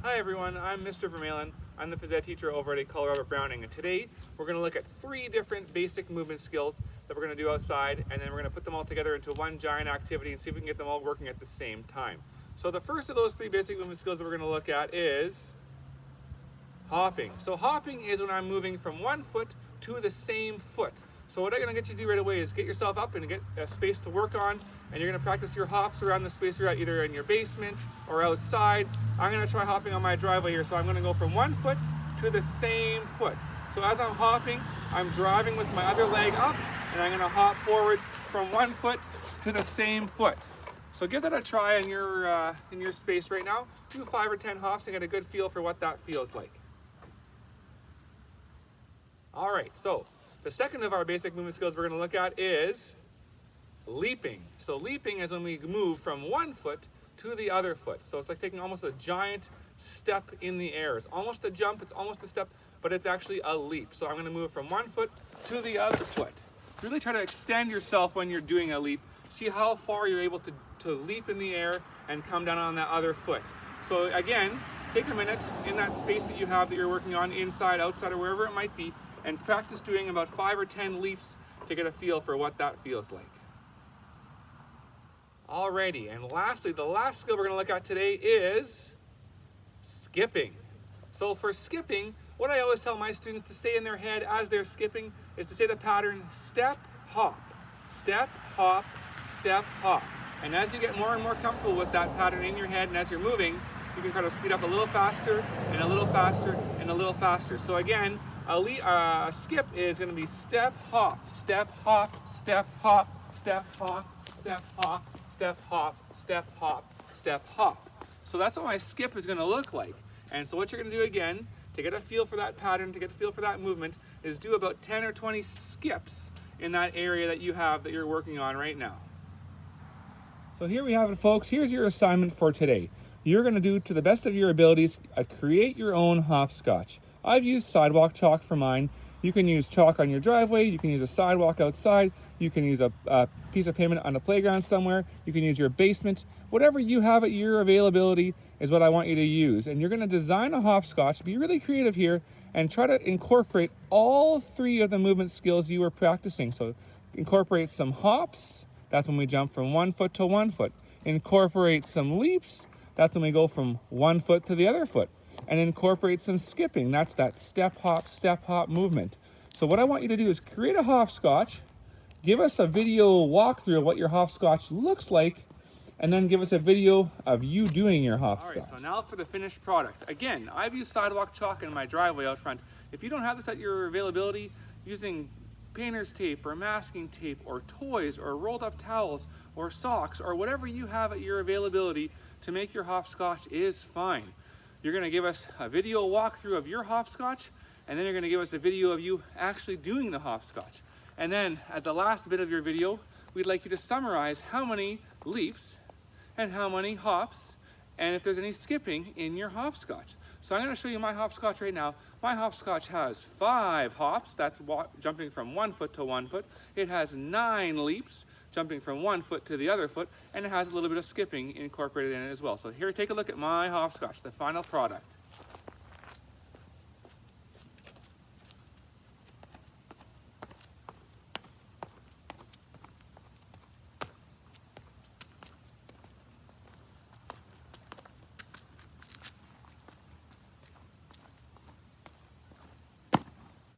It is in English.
Hi everyone, I'm Mr. Vermeulen. I'm the phys ed teacher over at Colorado Browning, and today we're going to look at 3 different basic movement skills that we're going to do outside, and then we're going to put them all together into one giant activity and see if we can get them all working at the same time. So the first of those 3 basic movement skills that we're going to look at is hopping. So hopping is when I'm moving from one foot to the same foot. So what I'm going to get you to do right away is get yourself up and get a space to work on, and you're going to practice your hops around the space you're at, either in your basement or outside. I'm going to try hopping on my driveway here, so I'm going to go from one foot to the same foot. So as I'm hopping, I'm driving with my other leg up, and I'm going to hop forwards from one foot to the same foot. So give that a try in your space right now. Do 5 or 10 hops and get a good feel for what that feels like. All right, so the second of our basic movement skills we're going to look at is leaping. So leaping is when we move from one foot to the other foot. So it's like taking almost a giant step in the air. It's almost a jump, it's almost a step, but it's actually a leap. So I'm going to move from one foot to the other foot. Really try to extend yourself when you're doing a leap. See how far you're able to leap in the air and come down on that other foot. So again, take a minute in that space that you have that you're working on, inside, outside, or wherever it might be, and practice doing about 5 or 10 leaps to get a feel for what that feels like. Alrighty, and lastly, the last skill we're going to look at today is skipping. So for skipping, what I always tell my students to say in their head as they're skipping is to say the pattern step, hop, step, hop, step, hop. And as you get more and more comfortable with that pattern in your head and as you're moving, you can kind of speed up a little faster and a little faster and a little faster. So again, a skip is going to be step, hop, step, hop, step, hop, step, hop, step, hop, step, hop, step, hop, step, hop. So that's what my skip is going to look like. And so what you're going to do again, to get a feel for that pattern, to get a feel for that movement, is do about 10 or 20 skips in that area that you have that you're working on right now. So here we have it, folks. Here's your assignment for today. You're going to do, to the best of your abilities, create your own hopscotch. I've used sidewalk chalk for mine. You can use chalk on your driveway, you can use a sidewalk outside, you can use a piece of pavement on a playground somewhere, you can use your basement. Whatever you have at your availability is what I want you to use. And you're going to design a hopscotch, be really creative here, and try to incorporate all 3 of the movement skills you were practicing. So incorporate some hops, that's when we jump from one foot to one foot. Incorporate some leaps, that's when we go from one foot to the other foot. And incorporate some skipping. That's that step hop movement. So what I want you to do is create a hopscotch, give us a video walkthrough of what your hopscotch looks like, and then give us a video of you doing your hopscotch. All right, so now for the finished product. Again, I've used sidewalk chalk in my driveway out front. If you don't have this at your availability, using painter's tape or masking tape or toys or rolled up towels or socks or whatever you have at your availability to make your hopscotch is fine. You're going to give us a video walkthrough of your hopscotch, and then you're going to give us a video of you actually doing the hopscotch. And then at the last bit of your video, we'd like you to summarize how many leaps and how many hops, and if there's any skipping in your hopscotch. So I'm going to show you my hopscotch right now. My hopscotch has 5 hops, that's jumping from one foot to one foot. It has 9 leaps, jumping from one foot to the other foot, and it has a little bit of skipping incorporated in it as well. So here, take a look at my hopscotch, the final product.